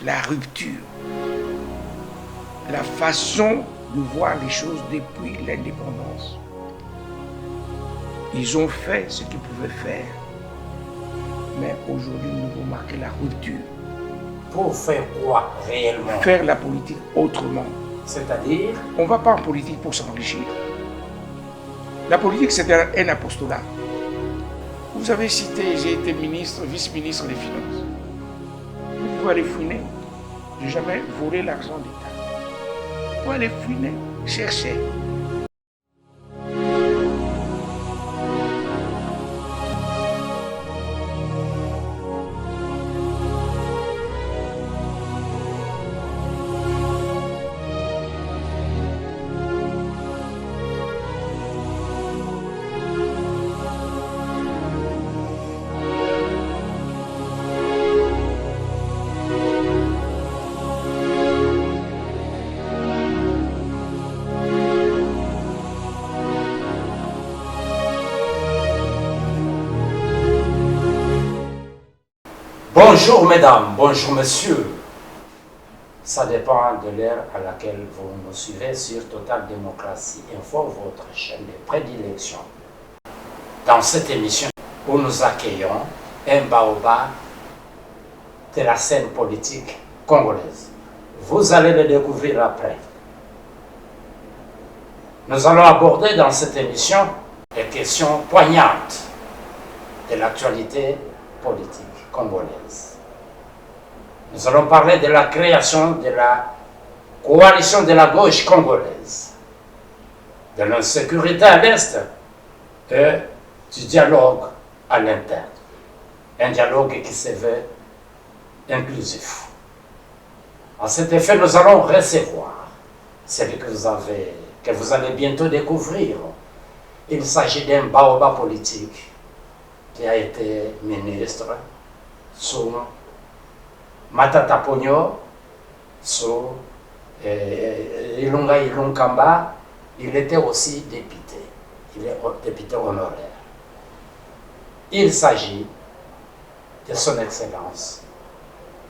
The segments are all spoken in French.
la rupture, la façon de voir les choses depuis l'indépendance. Ils ont fait ce qu'ils pouvaient faire, mais aujourd'hui nous devons marquer la rupture. Pour faire quoi réellement? Faire la politique autrement. C'est-à-dire? On ne va pas en politique pour s'enrichir. La politique, c'est un apostolat. Vous avez cité, j'ai été ministre, vice-ministre des Finances. Vous pouvez aller fouiner. Je n'ai jamais volé l'argent d'État. Vous pouvez aller fouiner, chercher. Bonjour mesdames, bonjour messieurs. Ça dépend de l'heure à laquelle vous nous suivez sur Total Démocratie Info, votre chaîne de prédilection. Dans cette émission où nous accueillons un baobab de la scène politique congolaise. Vous allez le découvrir après. Nous allons aborder dans cette émission les questions poignantes de l'actualité politique congolaise. Nous allons parler de la création de la coalition de la gauche congolaise, de l'insécurité à l'Est et du dialogue à l'interne. Un dialogue qui se veut inclusif. En cet effet, nous allons recevoir celui que vous allez bientôt découvrir. Il s'agit d'un baobab politique qui a été ministre sous Matata Ponyo, sous Ilunga Ilunkamba. Il était aussi député. Il est député honoraire. Il s'agit de son Excellence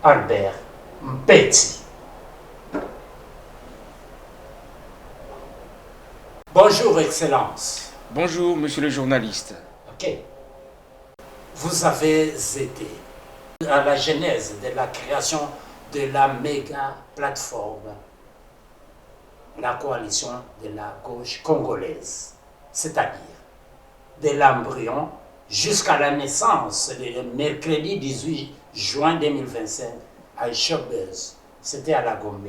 Albert Mpeti. Bonjour Excellence. Bonjour monsieur le journaliste. Ok. Vous avez été à la genèse de la création de la méga plateforme, la coalition de la gauche congolaise, c'est-à-dire de l'embryon jusqu'à la naissance le mercredi 18 juin 2025 à Chobez, c'était à la Gombe.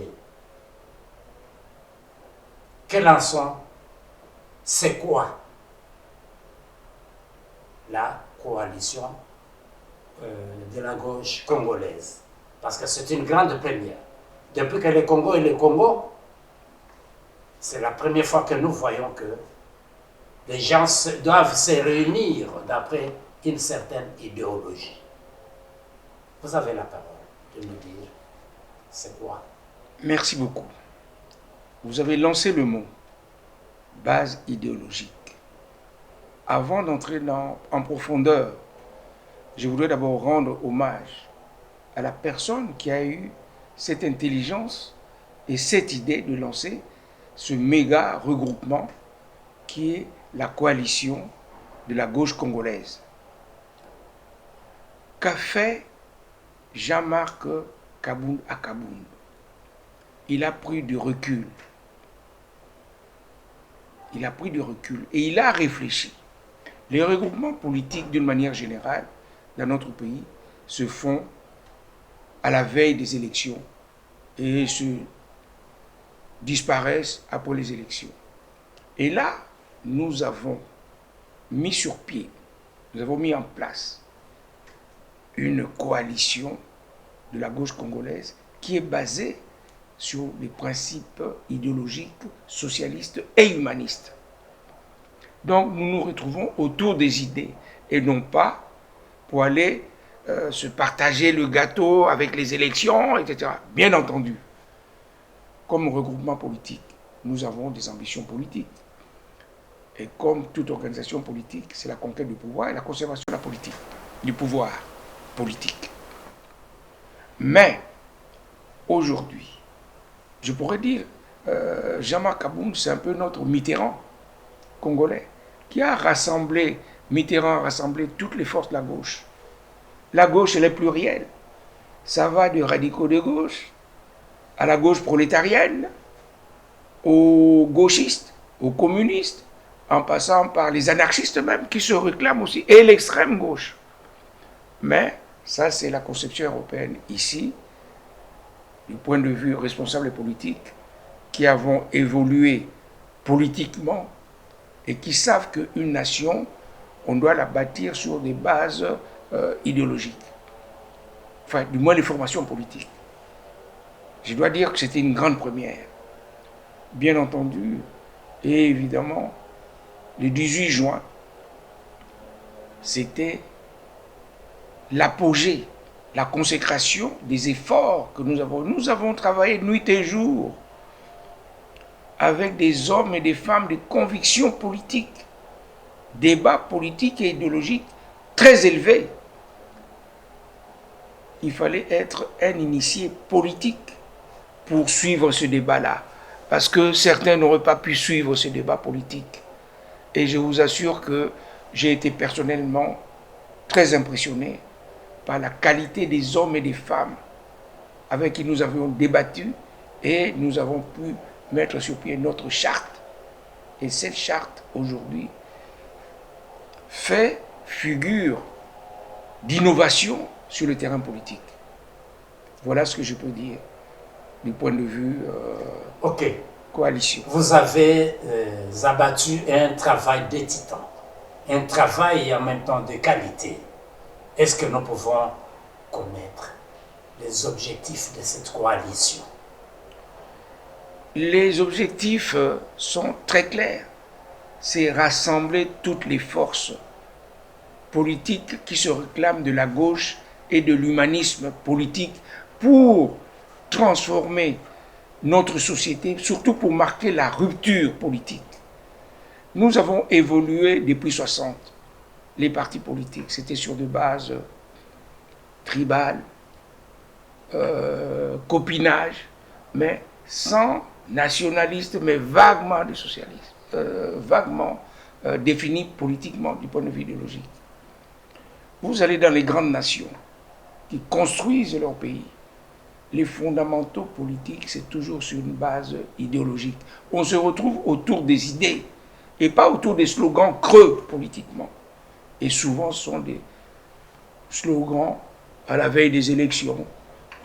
Quel en sont, c'est quoi la coalition de la gauche congolaise? Parce que c'est une grande première. Depuis que le Congo est le Congo, c'est la première fois que nous voyons que les gens doivent se réunir d'après une certaine idéologie. Vous avez la parole de nous dire c'est quoi? Merci beaucoup. Vous avez lancé le mot base idéologique. Avant d'entrer en profondeur, je voudrais d'abord rendre hommage à la personne qui a eu cette intelligence et cette idée de lancer ce méga regroupement qui est la coalition de la gauche congolaise. Qu'a fait Jean-Marc Kabound à Kabound? Il a pris du recul. Il a pris du recul et il a réfléchi. Les regroupements politiques, d'une manière générale, dans notre pays, se font à la veille des élections et se disparaissent après les élections. Et là, nous avons mis sur pied, nous avons mis en place une coalition de la gauche congolaise qui est basée sur les principes idéologiques, socialistes et humanistes. Donc nous nous retrouvons autour des idées et non pas pour aller se partager le gâteau avec les élections, etc. Bien entendu, comme regroupement politique, nous avons des ambitions politiques. Et comme toute organisation politique, c'est la conquête du pouvoir et la conservation de la politique, du pouvoir politique. Mais aujourd'hui, je pourrais dire, Jean-Marc Aboun, c'est un peu notre Mitterrand congolais, qui a rassemblé, Mitterrand a rassemblé toutes les forces de la gauche. La gauche, elle est plurielle. Ça va des radicaux de gauche à la gauche prolétarienne, aux gauchistes, aux communistes, en passant par les anarchistes même, qui se réclament aussi, et l'extrême gauche. Mais ça, c'est la conception européenne. Ici, du point de vue responsable et politique, qui avons évolué politiquement et qui savent qu'une nation, on doit la bâtir sur des bases idéologiques. Enfin, du moins les formations politiques. Je dois dire que c'était une grande première. Bien entendu, et évidemment, le 18 juin, c'était l'apogée, la consécration des efforts que nous avons. Nous avons travaillé nuit et jour avec des hommes et des femmes de convictions politiques, débats politiques et idéologiques très élevés. Il fallait être un initié politique pour suivre ce débat-là, parce que certains n'auraient pas pu suivre ce débat politique. Et je vous assure que j'ai été personnellement très impressionné par la qualité des hommes et des femmes avec qui nous avions débattu et nous avons pu mettre sur pied notre charte. Et cette charte, aujourd'hui, fait figure d'innovation sur le terrain politique. Voilà ce que je peux dire du point de vue coalition. Vous avez abattu un travail de titan, un travail en même temps de qualité. Est-ce que nous pouvons connaître les objectifs de cette coalition? Les objectifs sont très clairs. C'est rassembler toutes les forces politiques qui se réclament de la gauche et de l'humanisme politique pour transformer notre société, surtout pour marquer la rupture politique. Nous avons évolué depuis 60. Les partis politiques, c'était sur des bases tribales, copinage, mais sans nationalistes, mais vaguement de socialistes, vaguement définis politiquement du point de vue idéologique. Vous allez dans les grandes nations qui construisent leur pays. Les fondamentaux politiques, c'est toujours sur une base idéologique. On se retrouve autour des idées et pas autour des slogans creux politiquement. Et souvent, ce sont des slogans à la veille des élections.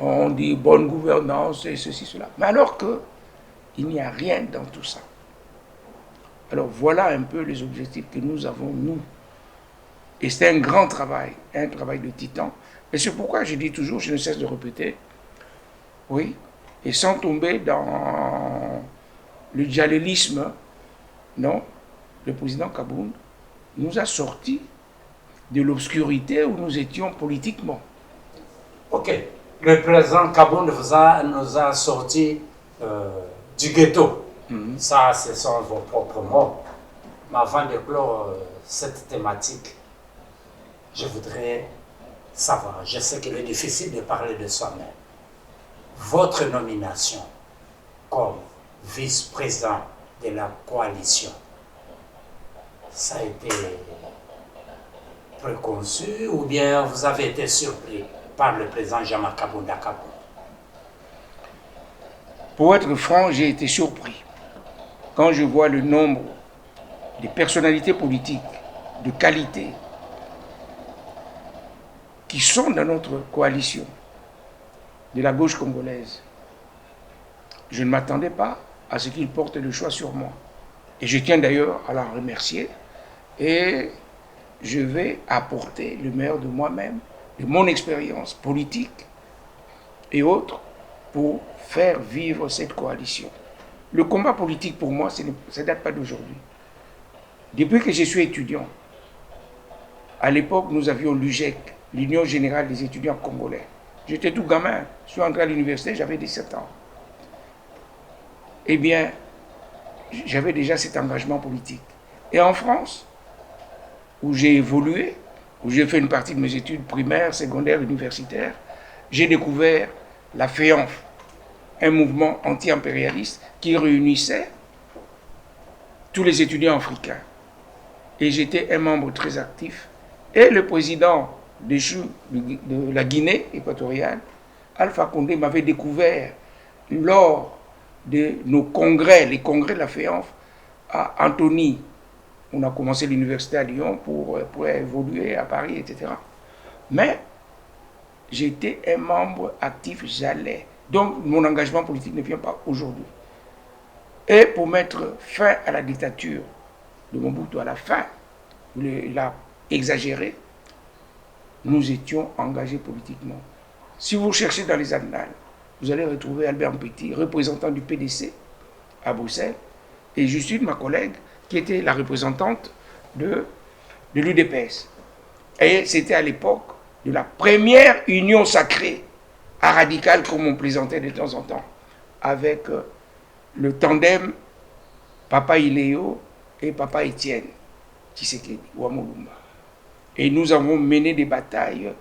On dit bonne gouvernance et ceci, cela. Mais alors qu'il n'y a rien dans tout ça. Alors voilà un peu les objectifs que nous avons, nous. Et c'est un grand travail, un travail de titan. Et c'est pourquoi je dis toujours, je ne cesse de répéter, oui, et sans tomber dans le djalilisme, non, le président Kaboun nous a sortis de l'obscurité où nous étions politiquement. Ok, le président Kaboun nous a sortis du ghetto. Ça, ce sont vos propres mots. Mais avant de clore cette thématique, je voudrais savoir, je sais qu'il est difficile de parler de soi-même, votre nomination comme vice-président de la coalition, ça a été préconçu ou bien vous avez été surpris par le président Jean-Marc Aboun d'Akaboun? Pour être franc, j'ai été surpris quand je vois le nombre de personnalités politiques de qualité qui sont dans notre coalition de la gauche congolaise. Je ne m'attendais pas à ce qu'il porte le choix sur moi. Et je tiens d'ailleurs à l'en remercier. Et je vais apporter le meilleur de moi-même, de mon expérience politique et autres, pour faire vivre cette coalition. Le combat politique, pour moi, ça ne date pas d'aujourd'hui. Depuis que je suis étudiant, à l'époque, nous avions l'UGEC, l'Union Générale des Étudiants Congolais. J'étais tout gamin, je suis entré à l'université, j'avais 17 ans. Eh bien, j'avais déjà cet engagement politique. Et en France, où j'ai évolué, où j'ai fait une partie de mes études primaires, secondaires, universitaires, j'ai découvert la FEANF, un mouvement anti-impérialiste qui réunissait tous les étudiants africains. Et j'étais un membre très actif. Et le président déchu de la Guinée équatoriale, Alpha Condé, m'avait découvert lors de nos congrès, les congrès de la FEANF, à Antony. On a commencé l'université à Lyon pour évoluer à Paris, etc. Mais j'étais un membre actif, j'allais. Donc mon engagement politique ne vient pas aujourd'hui. Et pour mettre fin à la dictature de Mobutu à la fin, il a exagéré, nous étions engagés politiquement. Si vous cherchez dans les annales, vous allez retrouver Albert Petit, représentant du PDC à Bruxelles, et Justine, ma collègue, qui était la représentante de l'UDPS. Et c'était à l'époque de la première union sacrée à radical, comme on plaisantait de temps en temps, avec le tandem Papa Iléo et Papa Étienne Tshisekedi, Ouamolumba. Et nous avons mené des batailles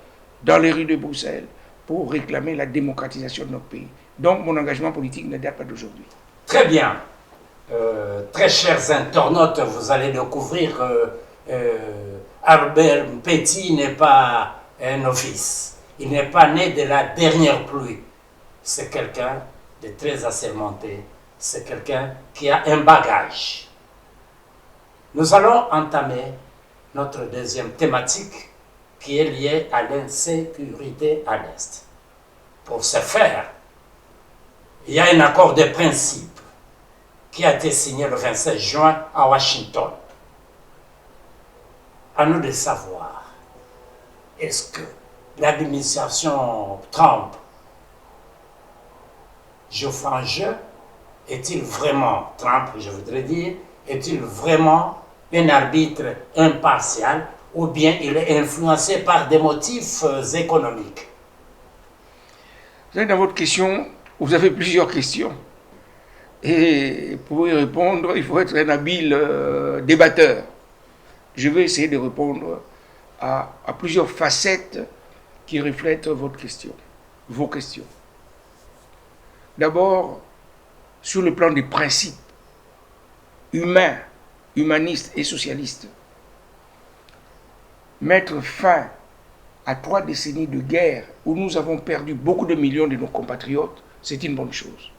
dans les rues de Bruxelles pour réclamer la démocratisation de notre pays. Donc mon engagement politique ne date pas d'aujourd'hui. Très bien. Très chers internautes, vous allez découvrir Albert Petit n'est pas un novice. Il n'est pas né de la dernière pluie. C'est quelqu'un de très assermenté. C'est quelqu'un qui a un bagage. Nous allons entamer notre deuxième thématique qui est liée à l'insécurité à l'Est. Pour ce faire, il y a un accord de principe qui a été signé le 27 juin à Washington. À nous de savoir, est-ce que l'administration Trump joue en jeu? Est-il vraiment, Trump, je voudrais dire, est-il vraiment un arbitre impartial ou bien il est influencé par des motifs économiques? Vous savez, dans votre question, vous avez plusieurs questions. Et pour y répondre, il faut être un habile débatteur. Je vais essayer de répondre à plusieurs facettes qui reflètent votre question, vos questions. D'abord, sur le plan des principes humains, humanistes et socialistes, mettre fin à 3 décennies de guerre où nous avons perdu beaucoup de millions de nos compatriotes, c'est une bonne chose.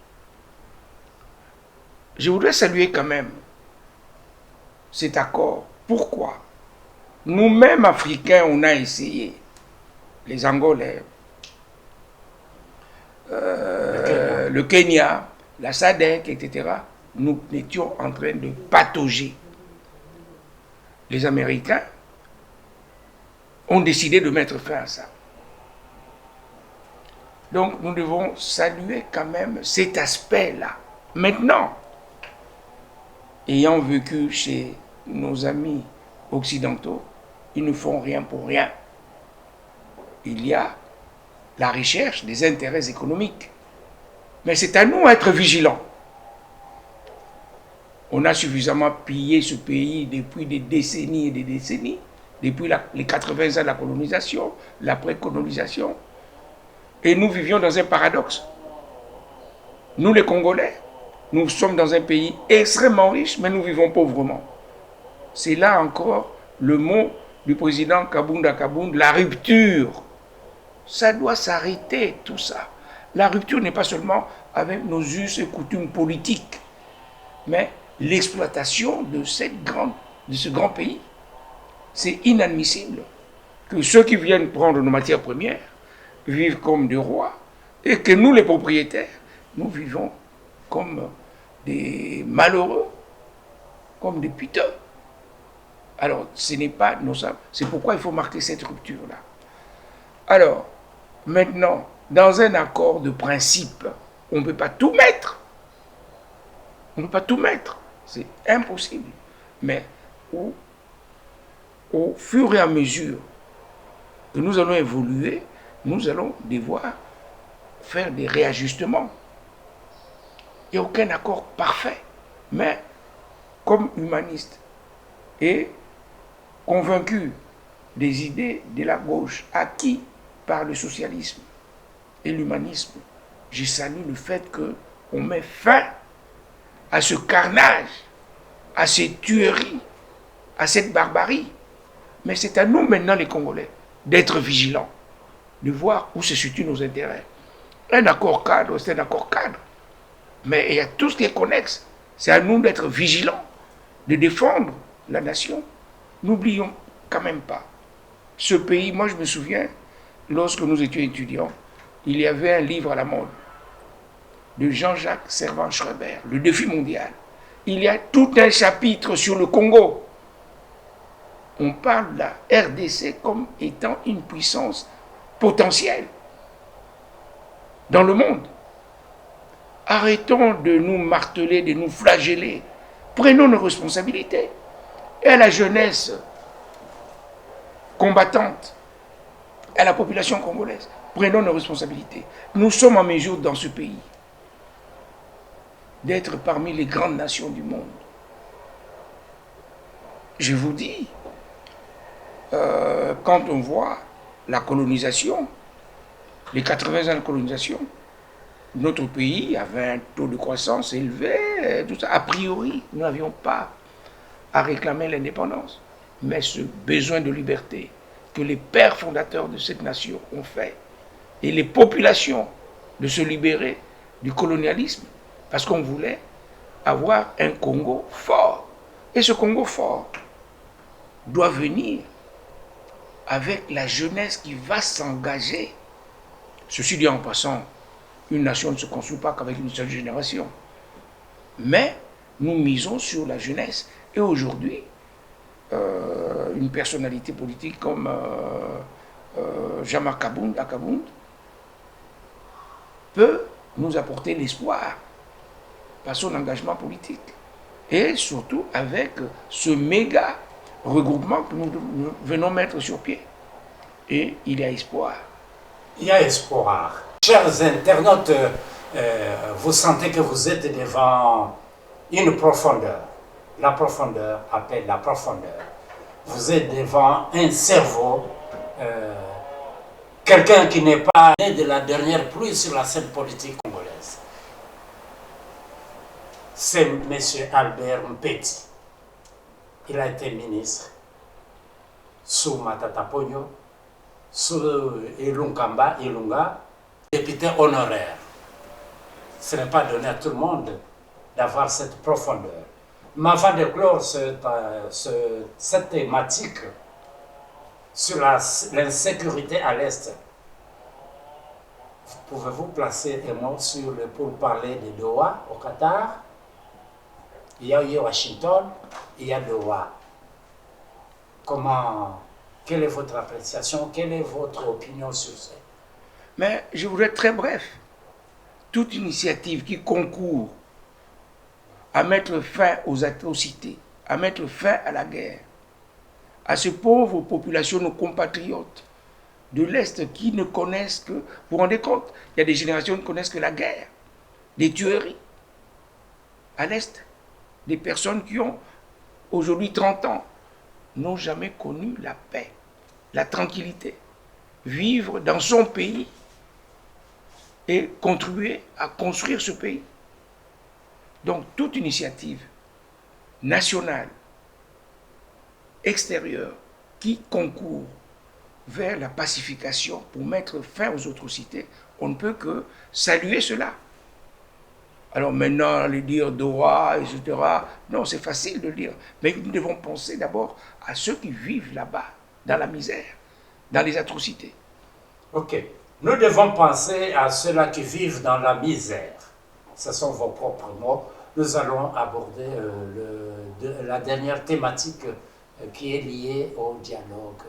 Je voudrais saluer quand même cet accord. Pourquoi? Nous-mêmes, Africains, on a essayé. Les Angolais, le Kenya, la SADC, etc. Nous étions en train de patauger. Les Américains ont décidé de mettre fin à ça. Donc nous devons saluer quand même cet aspect-là. Maintenant, ayant vécu chez nos amis occidentaux, ils ne font rien pour rien. Il y a la recherche des intérêts économiques. Mais c'est à nous d'être vigilants. On a suffisamment pillé ce pays depuis des décennies et des décennies, depuis les 80 ans de la colonisation, l'après-colonisation. Et nous vivions dans un paradoxe. Nous, les Congolais, nous sommes dans un pays extrêmement riche, mais nous vivons pauvrement. C'est là encore le mot du président Kabounda Kabound, la rupture. Ça doit s'arrêter, tout ça. La rupture n'est pas seulement avec nos us et coutumes politiques, mais l'exploitation de ce grand pays. C'est inadmissible que ceux qui viennent prendre nos matières premières vivent comme des rois et que nous, les propriétaires, nous vivons comme des malheureux, comme des piteux. Alors, ce n'est pas nos âmes. C'est pourquoi il faut marquer cette rupture-là. Alors, maintenant, dans un accord de principe, on ne peut pas tout mettre. On ne peut pas tout mettre. C'est impossible. Mais au fur et à mesure que nous allons évoluer, nous allons devoir faire des réajustements. Il n'y a aucun accord parfait. Mais comme humaniste et convaincu des idées de la gauche acquis par le socialisme et l'humanisme, je salue le fait qu'on met fin à ce carnage, à ces tueries, à cette barbarie. Mais c'est à nous maintenant, les Congolais, d'être vigilants, de voir où se situent nos intérêts. Un accord cadre, c'est un accord cadre. Mais il y a tout ce qui est connexe. C'est à nous d'être vigilants, de défendre la nation. N'oublions quand même pas. Ce pays, moi je me souviens, lorsque nous étions étudiants, il y avait un livre à la mode de Jean-Jacques Servan-Schreiber, Le défi mondial. Il y a tout un chapitre sur le Congo. On parle de la RDC comme étant une puissance potentielle dans le monde. Arrêtons de nous marteler, de nous flageller. Prenons nos responsabilités. Et à la jeunesse combattante, à la population congolaise, prenons nos responsabilités. Nous sommes en mesure dans ce pays d'être parmi les grandes nations du monde. Je vous dis, quand on voit la colonisation, les 80 ans de colonisation, notre pays avait un taux de croissance élevé, tout ça. A priori, nous n'avions pas à réclamer l'indépendance. Mais ce besoin de liberté que les pères fondateurs de cette nation ont fait, et les populations de se libérer du colonialisme, parce qu'on voulait avoir un Congo fort. Et ce Congo fort doit venir avec la jeunesse qui va s'engager. Ceci dit en passant, une nation ne se construit pas qu'avec une seule génération. Mais nous misons sur la jeunesse. Et aujourd'hui, une personnalité politique comme Jean-Marc Akabound peut nous apporter l'espoir par son engagement politique. Et surtout avec ce méga regroupement que nous venons mettre sur pied. Et il y a espoir. Il y a espoir. Chers internautes, vous sentez que vous êtes devant une profondeur. La profondeur appelle la profondeur. Vous êtes devant un cerveau, quelqu'un qui n'est pas né de la dernière pluie sur la scène politique congolaise. C'est M. Albert Mpeti. Il a été ministre sous Matata Ponyo, sous Ilunga, député honoraire. Ce n'est pas donné à tout le monde d'avoir cette profondeur. Mais avant de clore cette thématique sur l'insécurité à l'Est, pouvez-vous placer un mot pour parler de Doha au Qatar? Il y a eu Washington, il y a Doha. Quelle est votre appréciation? Quelle est votre opinion sur ça? Mais je voudrais être très bref. Toute initiative qui concourt à mettre fin aux atrocités, à mettre fin à la guerre, à ces pauvres populations, nos compatriotes de l'Est qui ne connaissent que... Vous vous rendez compte? Il y a des générations qui ne connaissent que la guerre, des tueries. À l'Est, des personnes qui ont aujourd'hui 30 ans n'ont jamais connu la paix, la tranquillité. Vivre dans son pays et contribuer à construire ce pays. Donc toute initiative nationale, extérieure, qui concourt vers la pacification pour mettre fin aux atrocités, on ne peut que saluer cela. Alors maintenant, les dire Doha, etc., non, c'est facile de le dire. Mais nous devons penser d'abord à ceux qui vivent là-bas, dans la misère, dans les atrocités. Ok. Nous devons penser à ceux-là qui vivent dans la misère. Ce sont vos propres mots. Nous allons aborder la dernière thématique qui est liée au dialogue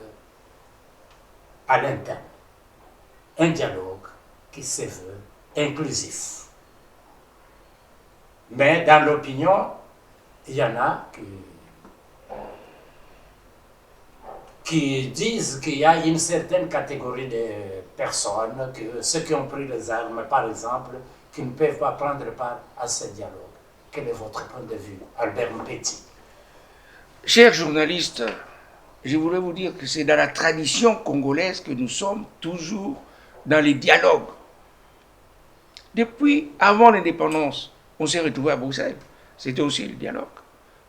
à l'interne. Un dialogue qui se veut inclusif. Mais dans l'opinion, il y en a qui disent qu'il y a une certaine catégorie de personnes, que ceux qui ont pris les armes, par exemple, qui ne peuvent pas prendre part à ce dialogue. Quel est votre point de vue, Albert Mpeti? Chers journalistes, je voulais vous dire que c'est dans la tradition congolaise que nous sommes toujours dans les dialogues. Depuis avant l'indépendance, on s'est retrouvé à Bruxelles. C'était aussi le dialogue.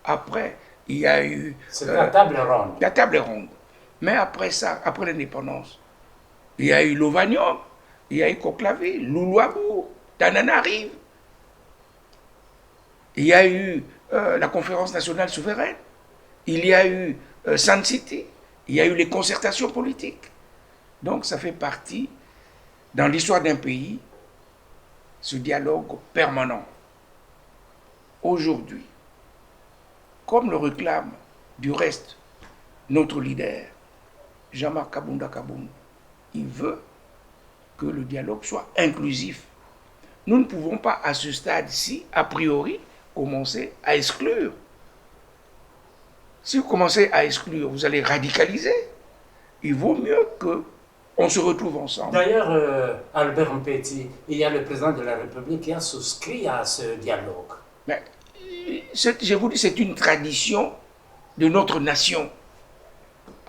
Après, il y a eu... C'est la table ronde. La table ronde. Mais après ça, après l'indépendance, il y a eu Lovanium, il y a eu Conclaville, Loulouabou, Tananarive. Il y a eu la conférence nationale souveraine. Il y a eu Sun City. Il y a eu les concertations politiques. Donc ça fait partie, dans l'histoire d'un pays, ce dialogue permanent. Aujourd'hui, comme le réclame du reste notre leader, Jean-Marc Kabunda Kaboun, il veut que le dialogue soit inclusif. Nous ne pouvons pas, à ce stade-ci, a priori, commencer à exclure. Si vous commencez à exclure, vous allez radicaliser. Il vaut mieux qu'on se retrouve ensemble. D'ailleurs, Albert Mpeti, il y a le président de la République qui a souscrit à ce dialogue. Mais, je vous dis, c'est une tradition de notre nation.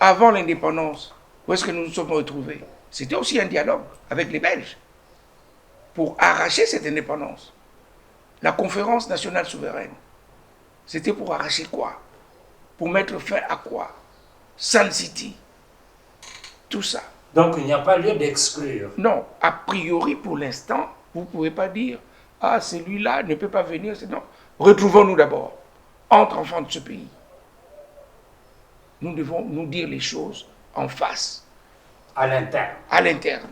Avant l'indépendance, où est-ce que nous nous sommes retrouvés? C'était aussi un dialogue avec les Belges pour arracher cette indépendance. La conférence nationale souveraine, c'était pour arracher quoi? Pour mettre fin à quoi? Sun City. Tout ça. Donc il n'y a pas lieu d'exclure. Non, a priori pour l'instant, vous ne pouvez pas dire « Ah, celui-là ne peut pas venir. » Non, retrouvons-nous d'abord, entre enfants de ce pays. Nous devons nous dire les choses en face. À l'interne. À l'interne.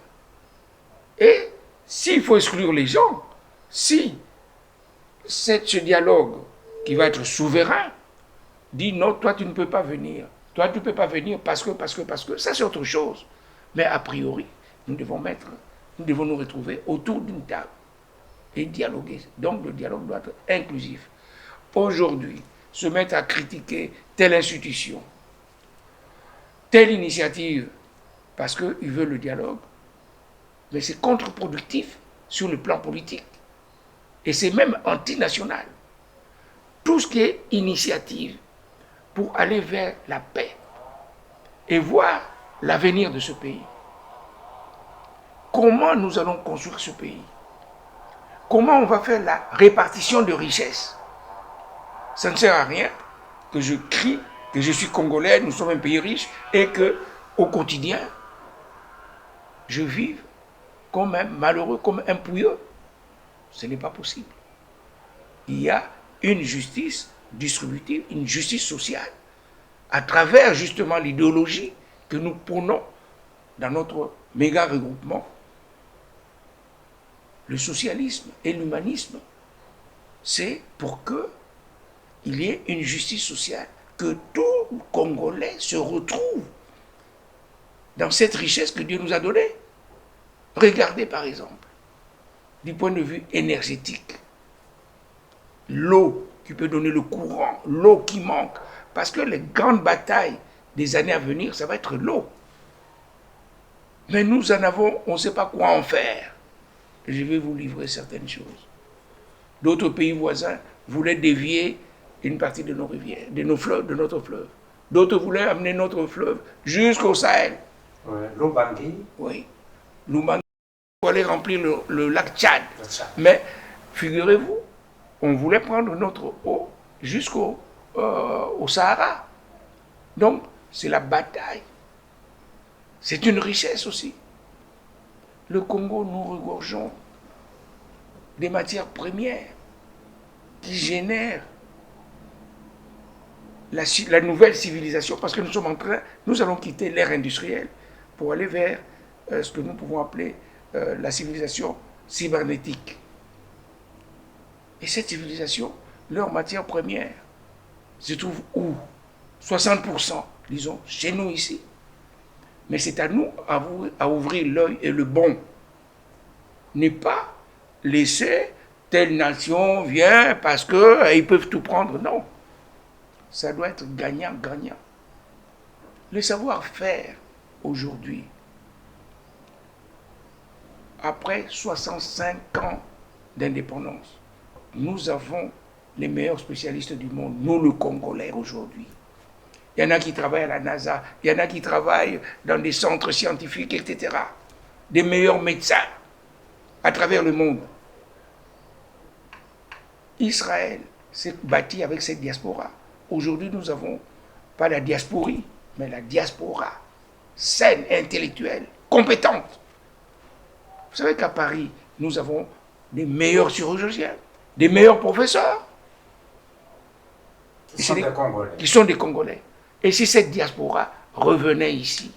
Et s'il faut exclure les gens, si ce dialogue qui va être souverain dit non, toi tu ne peux pas venir. Toi tu ne peux pas venir parce que, ça c'est autre chose. Mais a priori, nous devons nous retrouver autour d'une table et dialoguer. Donc le dialogue doit être inclusif. Aujourd'hui, se mettre à critiquer telle institution, telle initiative, parce qu'ils veulent le dialogue, mais c'est contre-productif sur le plan politique. Et c'est même antinational. Tout ce qui est initiative pour aller vers la paix et voir l'avenir de ce pays. Comment nous allons construire ce pays? Comment on va faire la répartition de richesses? Ça ne sert à rien que je crie que je suis congolais, nous sommes un pays riche, et que au quotidien, je vive comme un malheureux, comme un pouilleux. Ce n'est pas possible. Il y a une justice distributive, une justice sociale, à travers justement l'idéologie que nous prônons dans notre méga regroupement. Le socialisme et l'humanisme, c'est pour qu'il y ait une justice sociale, que tout Congolais se retrouve dans cette richesse que Dieu nous a donnée. Regardez par exemple, du point de vue énergétique, l'eau qui peut donner le courant, l'eau qui manque, parce que les grandes batailles des années à venir, ça va être l'eau. Mais nous en avons, on ne sait pas quoi en faire. Et je vais vous livrer certaines choses. D'autres pays voisins voulaient dévier une partie de nos rivières, de nos fleuves, de notre fleuve. D'autres voulaient amener notre fleuve jusqu'au Sahel. L'Oubangui. Oui. L'Oubangui pour aller remplir le lac Tchad. Mais figurez-vous, on voulait prendre notre eau jusqu'au au Sahara. Donc, c'est la bataille. C'est une richesse aussi. Le Congo, nous regorgeons des matières premières qui génèrent la nouvelle civilisation, parce que nous allons quitter l'ère industrielle pour aller vers ce que nous pouvons appeler la civilisation cybernétique. Et cette civilisation, leurs matières premières se trouvent où? 60%, disons, chez nous ici. Mais c'est à nous à ouvrir l'œil et le bon. N'est pas laisser telle nation vient parce qu'ils peuvent tout prendre. Non. Ça doit être gagnant-gagnant. Le savoir-faire aujourd'hui, après 65 ans d'indépendance, nous avons les meilleurs spécialistes du monde, nous le Congolais aujourd'hui. Il y en a qui travaillent à la NASA, il y en a qui travaillent dans des centres scientifiques, etc. Des meilleurs médecins à travers le monde. Israël s'est bâti avec cette diaspora. Aujourd'hui, nous n'avons pas la diasporie, mais la diaspora saine, intellectuelle, compétente. Vous savez qu'à Paris, nous avons des meilleurs chirurgiens, des meilleurs professeurs. Qui sont des Congolais. Qui sont des Congolais. Et si cette diaspora revenait ici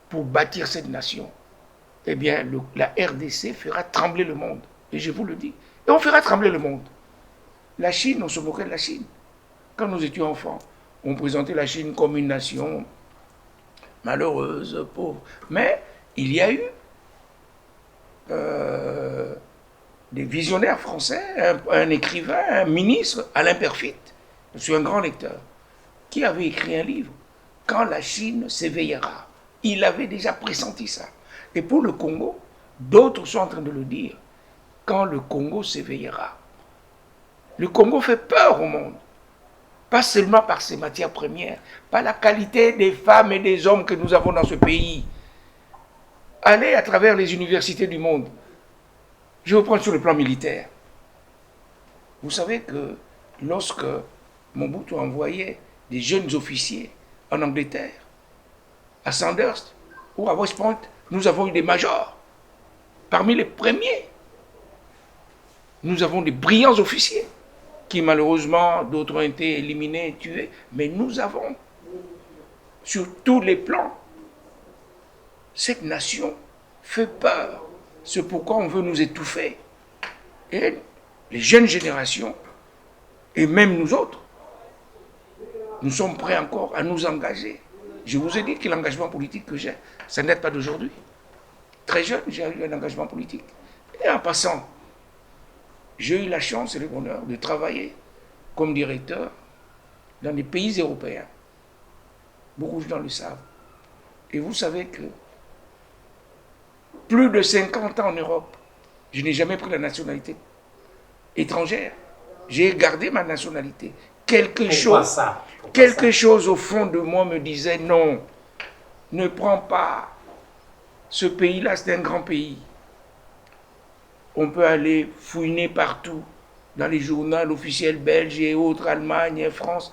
pour bâtir cette nation, eh bien, la RDC fera trembler le monde. Et je vous le dis. Et on fera trembler le monde. La Chine, on se moquait de la Chine. Quand nous étions enfants, on présentait la Chine comme une nation malheureuse, pauvre. Mais il y a eu des visionnaires français, un écrivain, un ministre, Alain Perfit, je suis un grand lecteur, qui avait écrit un livre, Quand la Chine s'éveillera. Il avait déjà pressenti ça. Et pour le Congo, d'autres sont en train de le dire, quand le Congo s'éveillera. Le Congo fait peur au monde, pas seulement par ses matières premières, par la qualité des femmes et des hommes que nous avons dans ce pays. Allez à travers les universités du monde. Je vais vous prendre sur le plan militaire. Vous savez que lorsque Mobutu envoyait des jeunes officiers en Angleterre, à Sandhurst ou à West Point, nous avons eu des majors. Parmi les premiers, nous avons des brillants officiers qui malheureusement, d'autres ont été éliminés, tués, mais nous avons, sur tous les plans, cette nation fait peur. C'est pourquoi on veut nous étouffer. Et les jeunes générations, et même nous autres, nous sommes prêts encore à nous engager. Je vous ai dit que l'engagement politique que j'ai, ça n'est pas d'aujourd'hui. Très jeune, j'ai eu un engagement politique. Et en passant, j'ai eu la chance et le bonheur de travailler comme directeur dans des pays européens. Beaucoup de gens le savent. Et vous savez que plus de 50 ans en Europe, je n'ai jamais pris la nationalité étrangère. J'ai gardé ma nationalité. Quelque chose au fond de moi me disait non, ne prends pas. Ce pays-là, c'est un grand pays. On peut aller fouiner partout, dans les journaux officiels belges et autres, Allemagne et France.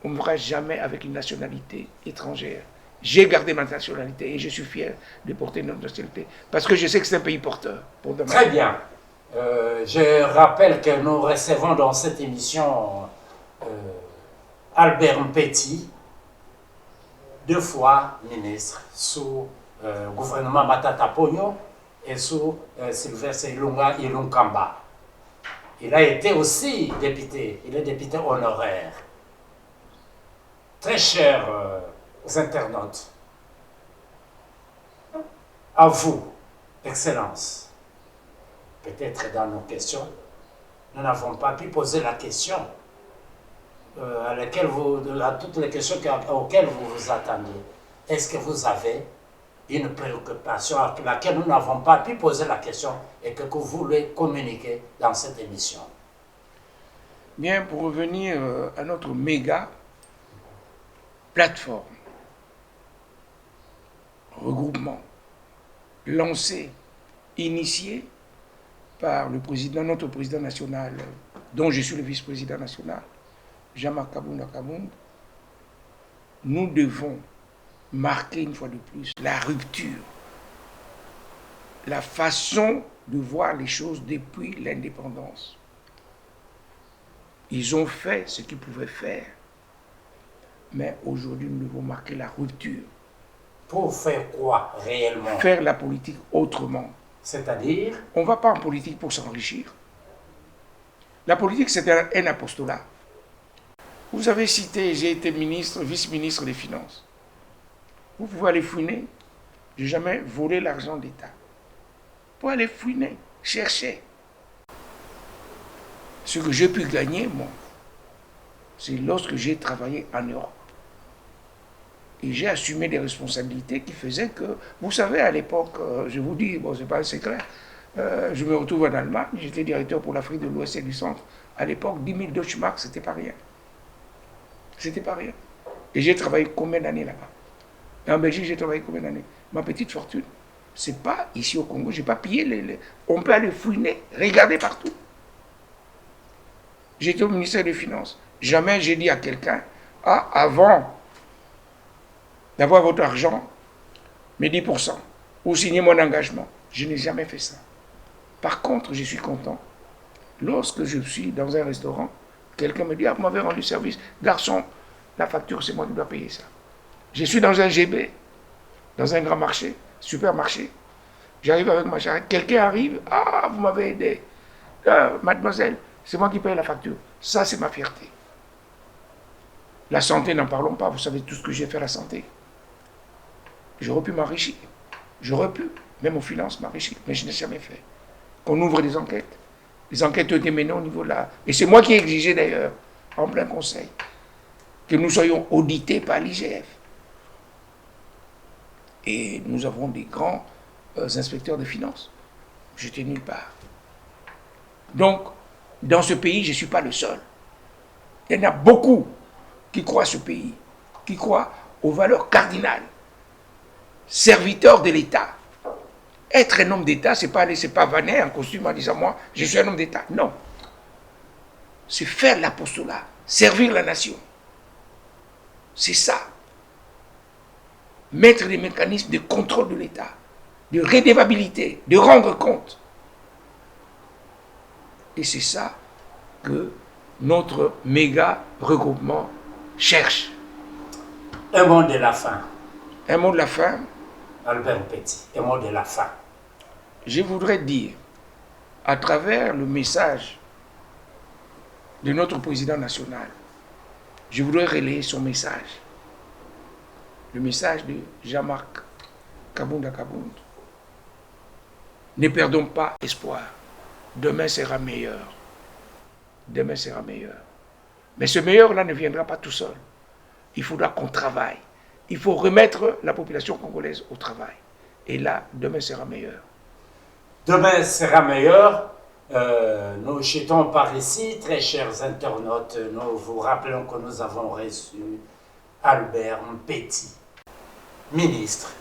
On ne fera jamais avec une nationalité étrangère. J'ai gardé ma nationalité et je suis fier de porter notre nationalité. Parce que je sais que c'est un pays porteur. Pour demain. Très bien. Je rappelle que nous recevons dans cette émission Albert Mpeti, 2 fois ministre sous gouvernement Matata Ponyo et sous Sylvestre Ilunkamba. Il a été aussi député, il est député honoraire. Très chers internautes, à vous, Excellence, peut-être dans nos questions, nous n'avons pas pu poser la question à toutes les questions auxquelles vous vous attendiez. Est-ce que vous avez une préoccupation à laquelle nous n'avons pas pu poser la question et que vous voulez communiquer dans cette émission? Bien, pour revenir à notre méga plateforme, regroupement, lancé, initié par le président, notre président national, dont je suis le vice-président national, Jean-Marc Kabounda Kabound, nous devons marquer une fois de plus la rupture, la façon de voir les choses depuis l'indépendance. Ils ont fait ce qu'ils pouvaient faire, mais aujourd'hui nous devons marquer la rupture. Pour faire quoi réellement? Faire la politique autrement. C'est-à-dire? On ne va pas en politique pour s'enrichir. La politique, c'est un apostolat. Vous avez cité, j'ai été ministre, vice-ministre des Finances. Vous pouvez aller fouiner. Je n'ai jamais volé l'argent d'État. Vous pouvez aller fouiner, chercher. Ce que j'ai pu gagner, moi, c'est lorsque j'ai travaillé en Europe. Et j'ai assumé des responsabilités qui faisaient que, vous savez, à l'époque, je vous dis, bon, c'est pas un secret, je me retrouve en Allemagne, j'étais directeur pour l'Afrique de l'Ouest et du Centre. À l'époque, 10 000 Deutschmark, c'était pas rien. C'était pas rien. Et j'ai travaillé combien d'années là-bas? Et en Belgique, j'ai travaillé combien d'années? Ma petite fortune, c'est pas ici au Congo, j'ai pas pillé on peut aller fouiner, regarder partout. J'étais au ministère des Finances. Jamais j'ai dit à quelqu'un, ah, avant d'avoir votre argent, mes 10%, ou signer mon engagement. Je n'ai jamais fait ça. Par contre, je suis content. Lorsque je suis dans un restaurant, quelqu'un me dit, ah, vous m'avez rendu service. Garçon, la facture, c'est moi qui dois payer ça. Je suis dans un GB, dans un grand marché, supermarché. J'arrive avec ma charrette. Quelqu'un arrive, ah, vous m'avez aidé. Mademoiselle, c'est moi qui paye la facture. Ça, c'est ma fierté. La santé, n'en parlons pas. Vous savez tout ce que j'ai fait à la santé. J'aurais pu m'enrichir. J'aurais pu, même aux finances, m'enrichir. Mais je n'ai jamais fait. Qu'on ouvre des enquêtes. Les enquêtes ont été menées au niveau de la... Et c'est moi qui ai exigé d'ailleurs, en plein conseil, que nous soyons audités par l'IGF. Et nous avons des grands inspecteurs des finances. J'étais nulle part. Donc, dans ce pays, je ne suis pas le seul. Il y en a beaucoup qui croient à ce pays, qui croient aux valeurs cardinales. Serviteur de l'État. Être un homme d'État, c'est pas vanner en costume en disant moi, je suis un homme d'État. Non. C'est faire l'apostolat, servir la nation. C'est ça. Mettre des mécanismes de contrôle de l'État, de redevabilité, de rendre compte. Et c'est ça que notre méga regroupement cherche. Un mot de la fin. Un mot de la fin. Albert Petit, un mot de la fin. Je voudrais dire, à travers le message de notre président national, je voudrais relayer son message. Le message de Jean-Marc Kabounda Kabound. Ne perdons pas espoir. Demain sera meilleur. Demain sera meilleur. Mais ce meilleur-là ne viendra pas tout seul. Il faudra qu'on travaille. Il faut remettre la population congolaise au travail. Et là, demain sera meilleur. Demain sera meilleur. Nous jetons par ici, très chers internautes, nous vous rappelons que nous avons reçu Albert Petit, ministre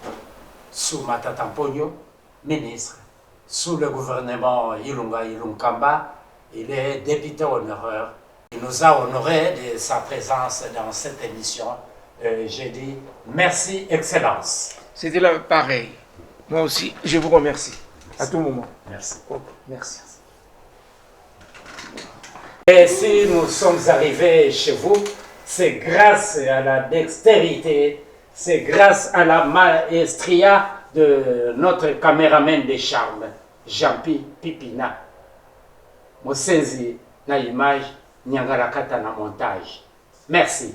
sous Matata Ponyo, ministre sous le gouvernement Ilunga Ilunkamba. Il est député honoraire. Il nous a honoré de sa présence dans cette émission. J'ai dit merci, Excellence. C'était là pareil. Moi aussi, je vous remercie. À tout moment. Merci. Merci. Et si nous sommes arrivés chez vous, c'est grâce à la dextérité, c'est grâce à la maestria de notre caméraman de charme, Jean-Pi Pipina. Mosenzi na image, Nyangalakata na montage. Merci.